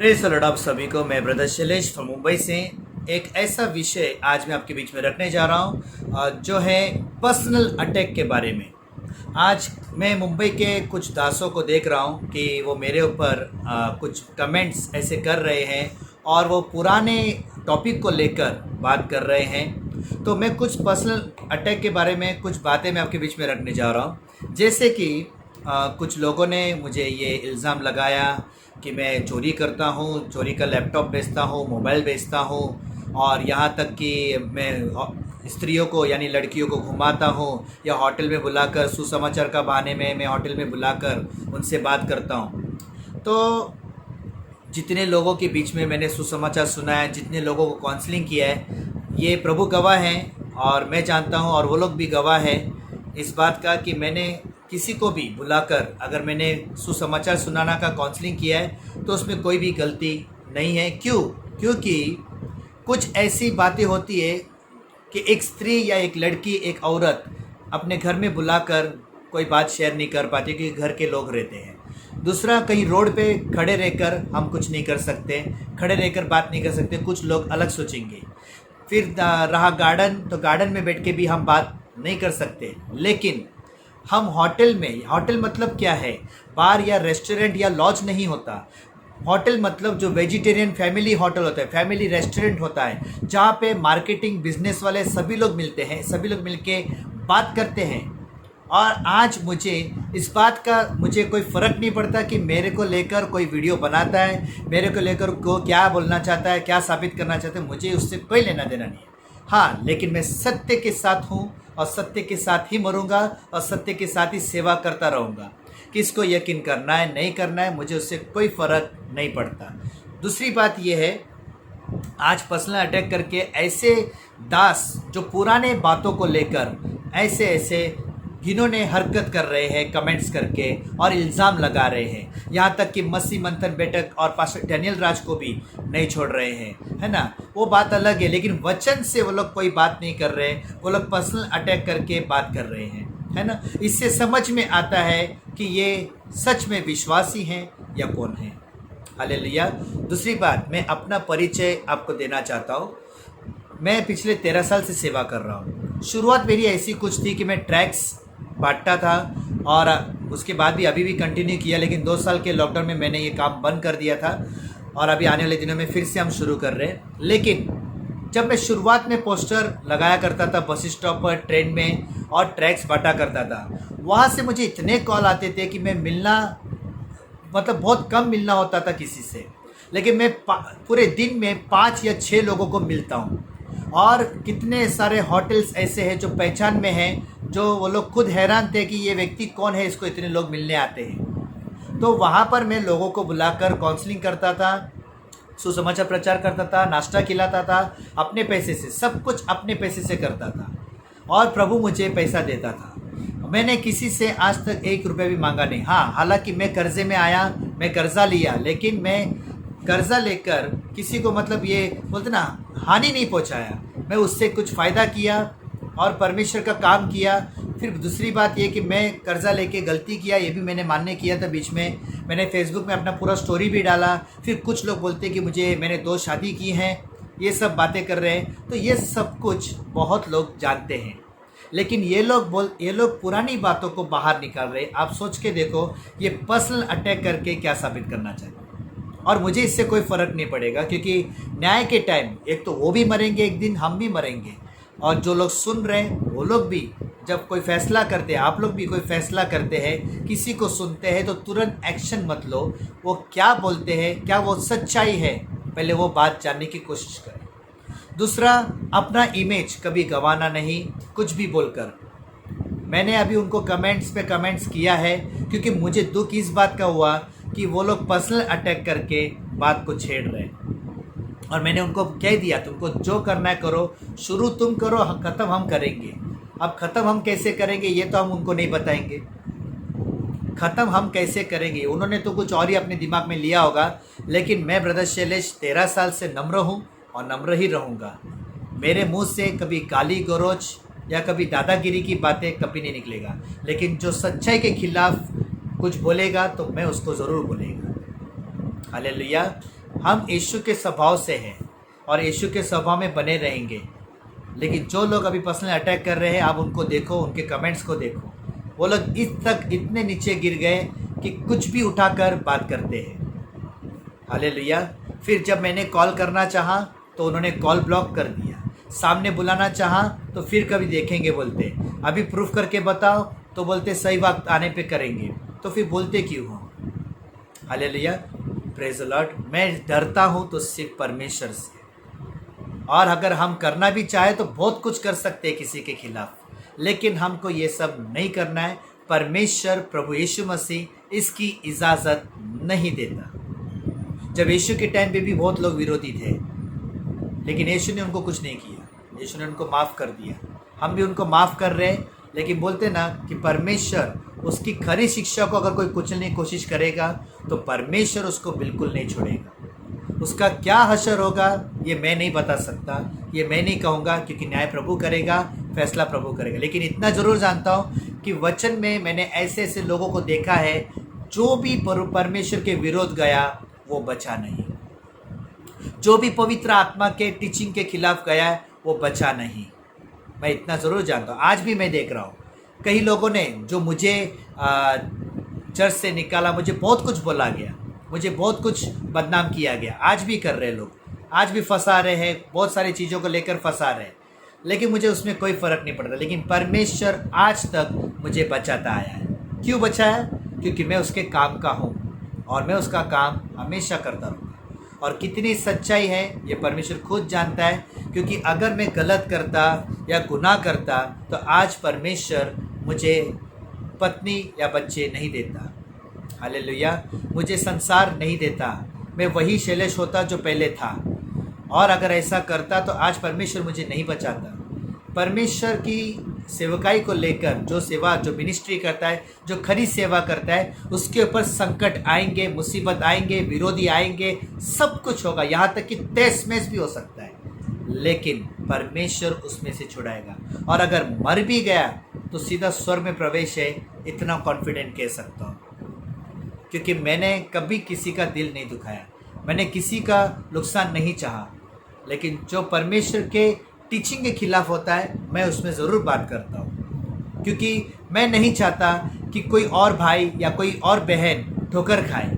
Press alert आप सभी को। मैं ब्रदर शैलेश फ्रॉम मुंबई से एक ऐसा विषय आज मैं आपके बीच में रखने जा रहा हूँ जो है पर्सनल अटैक के बारे में। आज मैं मुंबई के कुछ दासों को देख रहा हूँ कि वो मेरे ऊपर कुछ कमेंट्स ऐसे कर रहे हैं और वो पुराने टॉपिक को लेकर बात कर रहे हैं। तो मैं कुछ पर्सनल अटैक के बारे में कुछ बातें मैं आपके बीच में रखने जा रहा हूँ। जैसे कि कुछ लोगों ने मुझे ये इल्ज़ाम लगाया कि मैं चोरी करता हूँ, चोरी का लैपटॉप बेचता हूँ, मोबाइल बेचता हूँ और यहाँ तक कि मैं स्त्रियों को यानी लड़कियों को घुमाता हूँ या होटल में बुलाकर सुसमाचार का बहाने में मैं होटल में बुलाकर उनसे बात करता हूँ। तो जितने लोगों के बीच में मैंने सुसमाचार सुना है, जितने लोगों को काउंसलिंग किया है, ये प्रभु गवाह हैं और मैं जानता हूँ और वो लोग भी गवाह हैं इस बात का कि मैंने किसी को भी बुलाकर अगर मैंने सुसमाचार सुनाना का काउंसलिंग किया है तो उसमें कोई भी गलती नहीं है। क्योंकि कुछ ऐसी बातें होती है कि एक स्त्री या एक लड़की, एक औरत अपने घर में बुलाकर कोई बात शेयर नहीं कर पाती क्योंकि घर के लोग रहते हैं। दूसरा, कहीं रोड पे खड़े रहकर हम कुछ नहीं कर सकते, खड़े रहकर बात नहीं कर सकते, कुछ लोग अलग सोचेंगे। फिर रहा गार्डन, तो गार्डन में बैठ के भी हम बात नहीं कर सकते। लेकिन हम होटल में, होटल मतलब क्या है, बार या रेस्टोरेंट या लॉज नहीं होता। होटल मतलब जो वेजिटेरियन फैमिली होटल होता है, फैमिली रेस्टोरेंट होता है, जहाँ पे मार्केटिंग बिजनेस वाले सभी लोग मिलते हैं, सभी लोग मिलके बात करते हैं। और आज मुझे इस बात का मुझे कोई फ़र्क नहीं पड़ता कि मेरे को लेकर कोई वीडियो बनाता है, मेरे को लेकर को क्या बोलना चाहता है, क्या साबित करना चाहता है, मुझे उससे कोई लेना देना नहीं है। हाँ, लेकिन मैं सत्य के साथ हूँ और सत्य के साथ ही मरूंगा और सत्य के साथ ही सेवा करता रहूँगा। किसको यकीन करना है नहीं करना है, मुझे उससे कोई फ़र्क नहीं पड़ता। दूसरी बात यह है, आज पर्सनल अटैक करके ऐसे दास जो पुराने बातों को लेकर ऐसे ऐसे जिन्होंने हरकत कर रहे हैं कमेंट्स करके और इल्ज़ाम लगा रहे हैं, यहाँ तक कि मसी मंथन बेटक और पास्टर डैनियल राज को भी नहीं छोड़ रहे हैं, है ना। वो बात अलग है, लेकिन वचन से वो लोग कोई बात नहीं कर रहे, वो लोग पर्सनल अटैक करके बात कर रहे हैं, है ना। इससे समझ में आता है कि ये सच में विश्वासी हैं या कौन है। हालेलुया। दूसरी बात, मैं अपना परिचय आपको देना चाहता हूँ। मैं पिछले 13 साल से सेवा कर रहा हूँ। शुरुआत मेरी ऐसी कुछ थी कि मैं ट्रैक्स बांटता था और उसके बाद भी अभी भी कंटिन्यू किया, लेकिन 2 साल के लॉकडाउन में मैंने ये काम बंद कर दिया था और अभी आने वाले दिनों में फिर से हम शुरू कर रहे हैं। लेकिन जब मैं शुरुआत में पोस्टर लगाया करता था बस स्टॉप पर, ट्रेन में और ट्रैक्स बांटा करता था, वहाँ से मुझे इतने कॉल आते थे कि मैं मिलना मतलब बहुत कम मिलना होता था किसी से, लेकिन मैं पूरे दिन में 5 या 6 लोगों को मिलता हूँ। और कितने सारे होटल्स ऐसे हैं जो पहचान में हैं, जो वो लोग खुद हैरान थे कि ये व्यक्ति कौन है, इसको इतने लोग मिलने आते हैं। तो वहाँ पर मैं लोगों को बुलाकर काउंसलिंग करता था, सुसमाचार प्रचार करता था, नाश्ता खिलाता था, अपने पैसे से, सब कुछ अपने पैसे से करता था और प्रभु मुझे पैसा देता था। मैंने किसी से आज तक 1 रुपया भी मांगा नहीं। हाँ, हालांकि मैं कर्जे में आया, मैं कर्जा लिया, लेकिन मैं कर्जा लेकर किसी को मतलब ये बोलते ना हानि नहीं पहुंचाया। मैं उससे कुछ फ़ायदा किया और परमेश्वर का काम किया। फिर दूसरी बात ये कि मैं कर्जा लेके गलती किया, ये भी मैंने मान्य किया था। बीच में मैंने फेसबुक में अपना पूरा स्टोरी भी डाला। फिर कुछ लोग बोलते कि मैंने 2 शादी की हैं, ये सब बातें कर रहे हैं। तो ये सब कुछ बहुत लोग जानते हैं, लेकिन ये लोग पुरानी बातों को बाहर निकाल रहे। आप सोच के देखो, ये पर्सनल अटैक करके क्या साबित करना चाहते हैं। और मुझे इससे कोई फ़र्क नहीं पड़ेगा, क्योंकि न्याय के टाइम एक तो वो भी मरेंगे, एक दिन हम भी मरेंगे। और जो लोग सुन रहे हैं वो लोग भी जब कोई फ़ैसला करते हैं, आप लोग भी कोई फ़ैसला करते हैं, किसी को सुनते हैं तो तुरंत एक्शन मत लो। वो क्या बोलते हैं, क्या वो सच्चाई है, पहले वो बात जानने की कोशिश करें। दूसरा, अपना इमेज कभी गंवाना नहीं कुछ भी बोलकर। मैंने अभी उनको कमेंट्स पे कमेंट्स किया है क्योंकि मुझे दुख इस बात का हुआ कि वो लोग पर्सनल अटैक करके बात को छेड़ रहे हैं। और मैंने उनको कह दिया, तुमको जो करना है करो, शुरू तुम करो, ख़त्म हम करेंगे। अब ख़त्म हम कैसे करेंगे ये तो हम उनको नहीं बताएंगे। ख़त्म हम कैसे करेंगे उन्होंने तो कुछ और ही अपने दिमाग में लिया होगा। लेकिन मैं ब्रदर शैलेश 13 साल से नम्र हूँ और नम्र ही रहूँगा। मेरे मुंह से कभी गाली गलौज या कभी दादागिरी की बातें कभी नहीं निकलेगा। लेकिन जो सच्चाई के खिलाफ कुछ बोलेगा तो मैं उसको ज़रूर बोलेगा। हालेलुया। हम यीशु के स्वभाव से हैं और यीशु के स्वभाव में बने रहेंगे। लेकिन जो लोग अभी पर्सनल अटैक कर रहे हैं, आप उनको देखो, उनके कमेंट्स को देखो, वो लोग इतने नीचे गिर गए कि कुछ भी उठाकर बात करते हैं। हालेलुया। फिर जब मैंने कॉल करना चाहा तो उन्होंने कॉल ब्लॉक कर दिया, सामने बुलाना चाहा तो फिर कभी देखेंगे बोलते, अभी प्रूफ करके बताओ तो बोलते सही वक्त आने पे करेंगे, तो फिर बोलते क्यों हो? Hallelujah, praise the Lord. मैं डरता हूँ तो सिर्फ परमेश्वर से, और अगर हम करना भी चाहे तो बहुत कुछ कर सकते हैं किसी के खिलाफ, लेकिन हमको ये सब नहीं करना है। परमेश्वर प्रभु यीशु मसीह इसकी इजाज़त नहीं देता। जब यीशु के टाइम पे भी बहुत लोग विरोधी थे, लेकिन यीशु ने उनको कुछ नहीं किया, यीशु ने उनको माफ़ कर दिया। हम भी उनको माफ़ कर रहे हैं, लेकिन बोलते ना कि परमेश्वर उसकी खरी शिक्षा को अगर कोई कुचलने की कोशिश करेगा तो परमेश्वर उसको बिल्कुल नहीं छोड़ेगा। उसका क्या हशर होगा ये मैं नहीं बता सकता, ये मैं नहीं कहूँगा, क्योंकि न्याय प्रभु करेगा, फैसला प्रभु करेगा। लेकिन इतना ज़रूर जानता हूँ कि वचन में मैंने ऐसे ऐसे लोगों को देखा है जो भी परमेश्वर के विरोध गया वो बचा नहीं, जो भी पवित्र आत्मा के टीचिंग के खिलाफ गया है वो बचा नहीं। मैं इतना ज़रूर जानता हूँ। आज भी मैं देख रहा हूँ कई लोगों ने जो मुझे चर्च से निकाला, मुझे बहुत कुछ बोला गया, मुझे बहुत कुछ बदनाम किया गया, आज भी कर रहे लोग, आज भी फंसा रहे हैं, बहुत सारी चीज़ों को लेकर फंसा रहे हैं, लेकिन मुझे उसमें कोई फ़र्क नहीं पड़ता। लेकिन परमेश्वर आज तक मुझे बचाता आया है। क्यों बचाया? क्योंकि मैं उसके काम का हूँ और मैं उसका काम हमेशा करता रहूँगा। और कितनी सच्चाई है ये परमेश्वर खुद जानता है, क्योंकि अगर मैं गलत करता या गुनाह करता तो आज परमेश्वर मुझे पत्नी या बच्चे नहीं देता। हालेलुया। मुझे संसार नहीं देता, मैं वही शैलेश होता जो पहले था। और अगर ऐसा करता तो आज परमेश्वर मुझे नहीं बचाता। परमेश्वर की सेवकाई को लेकर जो मिनिस्ट्री करता है, जो खरी सेवा करता है, उसके ऊपर संकट आएंगे, मुसीबत आएंगे, विरोधी आएंगे, सब कुछ होगा, यहाँ तक कि तहस महस भी हो सकता है, लेकिन परमेश्वर उसमें से छुड़ाएगा। और अगर मर भी गया तो सीधा स्वर्ग में प्रवेश है, इतना कॉन्फिडेंट कह सकता हूँ, क्योंकि मैंने कभी किसी का दिल नहीं दुखाया, मैंने किसी का नुकसान नहीं चाहा। लेकिन जो परमेश्वर के टीचिंग के खिलाफ होता है मैं उसमें ज़रूर बात करता हूँ, क्योंकि मैं नहीं चाहता कि कोई और भाई या कोई और बहन ठोकर खाए।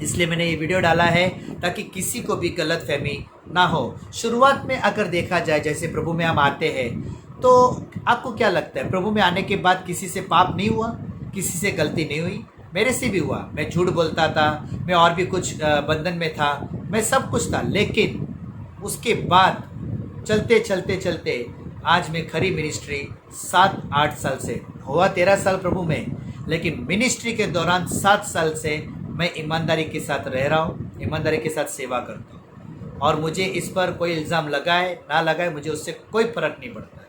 इसलिए मैंने ये वीडियो डाला है ताकि किसी को भी गलतफहमी ना हो। शुरुआत में अगर देखा जाए, जैसे प्रभु में हम आते हैं, तो आपको क्या लगता है प्रभु में आने के बाद किसी से पाप नहीं हुआ, किसी से गलती नहीं हुई? मेरे से भी हुआ। मैं झूठ बोलता था, मैं और भी कुछ बंधन में था, मैं सब कुछ था, लेकिन उसके बाद चलते चलते चलते आज मैं खरी मिनिस्ट्री 7-8 साल से हुआ, 13 साल प्रभु में, लेकिन मिनिस्ट्री के दौरान 7 साल से मैं ईमानदारी के साथ रह रहा हूँ, ईमानदारी के साथ सेवा करता हूँ। और मुझे इस पर कोई इल्ज़ाम लगाए ना लगाए, मुझे उससे कोई फ़र्क नहीं पड़ता है।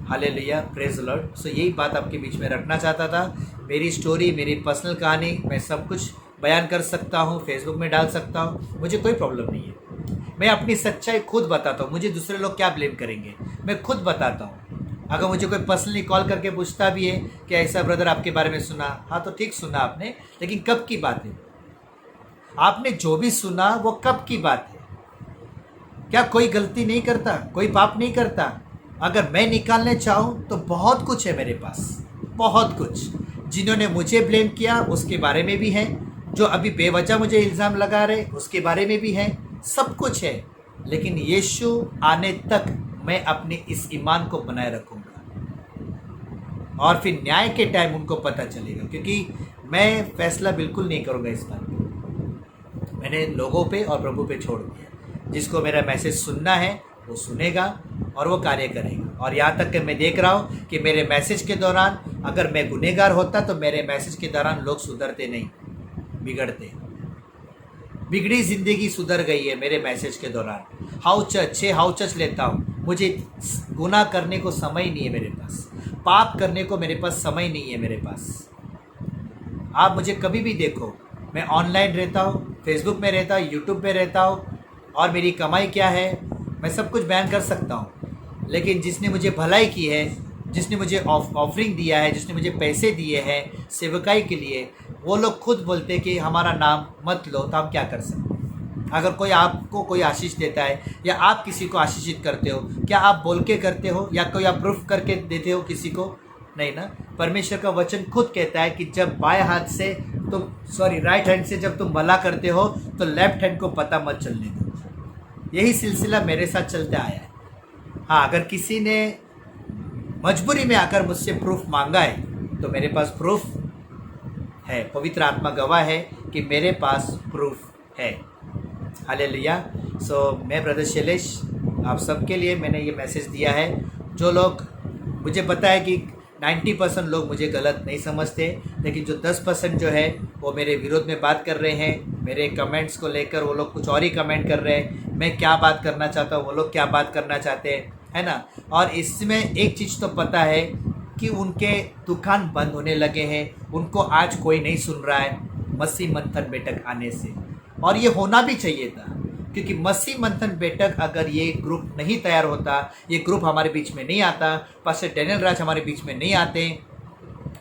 Hallelujah, praise the lord. So यही बात आपके बीच में रखना चाहता था। मेरी स्टोरी, मेरी पर्सनल कहानी, मैं सब कुछ बयान कर सकता हूँ, फेसबुक में डाल सकता हूँ, मुझे कोई प्रॉब्लम नहीं है। मैं अपनी सच्चाई खुद बताता हूँ, मुझे दूसरे लोग क्या ब्लेम करेंगे, मैं खुद बताता हूँ। अगर मुझे कोई पर्सनली कॉल करके पूछता भी है कि ऐसा ब्रदर आपके बारे में सुना, हाँ तो ठीक सुना आपने, लेकिन कब की बात है? आपने जो भी सुना वो कब की बात है? क्या कोई गलती नहीं करता, कोई पाप नहीं करता? अगर मैं निकालने चाहूँ तो बहुत कुछ है मेरे पास, बहुत कुछ। जिन्होंने मुझे ब्लेम किया उसके बारे में भी है, जो अभी बेवजह मुझे इल्ज़ाम लगा रहे उसके बारे में भी है, सब कुछ है। लेकिन यीशु आने तक मैं अपने इस ईमान को बनाए रखूँगा, और फिर न्याय के टाइम उनको पता चलेगा, क्योंकि मैं फैसला बिल्कुल नहीं करूँगा इस बात पर। मैंने लोगों पे और प्रभु पे छोड़ दिया। जिसको मेरा मैसेज सुनना है वो सुनेगा और वो कार्य करेगा। और यहाँ तक कि मैं देख रहा हूँ कि मेरे मैसेज के दौरान अगर मैं गुनहगार होता तो मेरे मैसेज के दौरान लोग सुधरते नहीं, बिगड़ते। बिगड़ी ज़िंदगी सुधर गई है मेरे मैसेज के दौरान। हाउ चर्च 6 हाउ चर्च लेता हूँ, मुझे गुनाह करने को समय नहीं है मेरे पास, पाप करने को मेरे पास समय नहीं है मेरे पास। आप मुझे कभी भी देखो, मैं ऑनलाइन रहता हूँ, फेसबुक में रहता हूँ, यूट्यूब पे रहता हूँ, और मेरी कमाई क्या है मैं सब कुछ बयान कर सकता हूँ। लेकिन जिसने मुझे भलाई की है, जिसने मुझे ऑफरिंग दिया है, जिसने मुझे पैसे दिए हैं सेवकाई के लिए, वो लोग खुद बोलते कि हमारा नाम मत लो, तो हम क्या कर सकते हैं? अगर कोई आपको कोई आशीष देता है या आप किसी को आशीषित करते हो, क्या आप बोल के करते हो या कोई आप प्रूफ करके देते हो किसी को? नहीं ना। परमेश्वर का वचन खुद कहता है कि जब बाएं हाथ से राइट हैंड से जब तुम भला करते हो तो लेफ्ट हैंड को पता मत चलने दो। यही सिलसिला मेरे साथ चलता आया है। हाँ, अगर किसी ने मजबूरी में आकर मुझसे प्रूफ मांगा है तो मेरे पास प्रूफ है। पवित्र आत्मा गवाह है कि मेरे पास प्रूफ है। हालेलुया। मैं ब्रदर शैलेश, आप सबके लिए मैंने ये मैसेज दिया है। जो लोग, मुझे पता है कि 90% लोग मुझे गलत नहीं समझते, लेकिन जो 10% जो है वो मेरे विरोध में बात कर रहे हैं। मेरे कमेंट्स को लेकर वो लोग कुछ और ही कमेंट कर रहे हैं। मैं क्या बात करना चाहता हूँ, वो लोग क्या बात करना चाहते हैं, है ना। और इसमें एक चीज़ तो पता है कि उनके दुकान बंद होने लगे हैं, उनको आज कोई नहीं सुन रहा है मसीह मंथन बैठक आने से। और ये होना भी चाहिए था, क्योंकि मसीह मंथन बैठक अगर ये ग्रुप नहीं तैयार होता, ये ग्रुप हमारे बीच में नहीं आता, पास्टर डैनियल राज हमारे बीच में नहीं आते,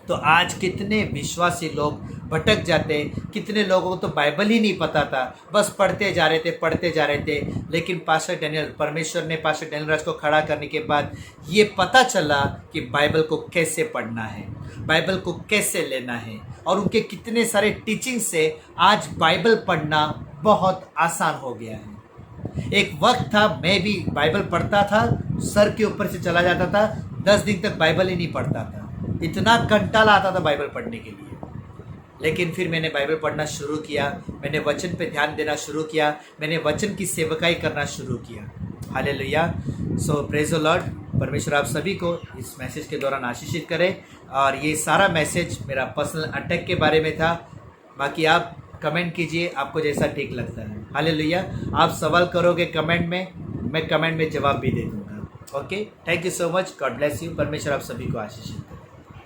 तो आज कितने विश्वासी लोग भटक जाते। कितने लोगों को तो बाइबल ही नहीं पता था, बस पढ़ते जा रहे थे। लेकिन पास्टर डैनियल, परमेश्वर ने पास्टर डैनियल राज को खड़ा करने के बाद ये पता चला कि बाइबल को कैसे पढ़ना है, बाइबल को कैसे लेना है। और उनके कितने सारे टीचिंग से आज बाइबल पढ़ना बहुत आसान हो गया है। एक वक्त था मैं भी बाइबल पढ़ता था, सर के ऊपर से चला जाता था, 10 दिन तक बाइबल ही नहीं पढ़ता था। इतना कंटाला आता था बाइबल पढ़ने के लिए। लेकिन फिर मैंने बाइबल पढ़ना शुरू किया, मैंने वचन पे ध्यान देना शुरू किया, मैंने वचन की सेवकाई करना शुरू किया। हालेलुया। Praise the Lord. परमेश्वर आप सभी को इस मैसेज के दौरान आशीषित करे। और ये सारा मैसेज मेरा पर्सनल अटैक के बारे में था। बाकी आप कमेंट कीजिए, आपको जैसा ठीक लगता है। हालेलुया। आप सवाल करोगे कमेंट में, मैं कमेंट में जवाब भी दे दूँगा। Okay, thank you so much. God bless you. परमेश्वर आप सभी को आशीषित करे।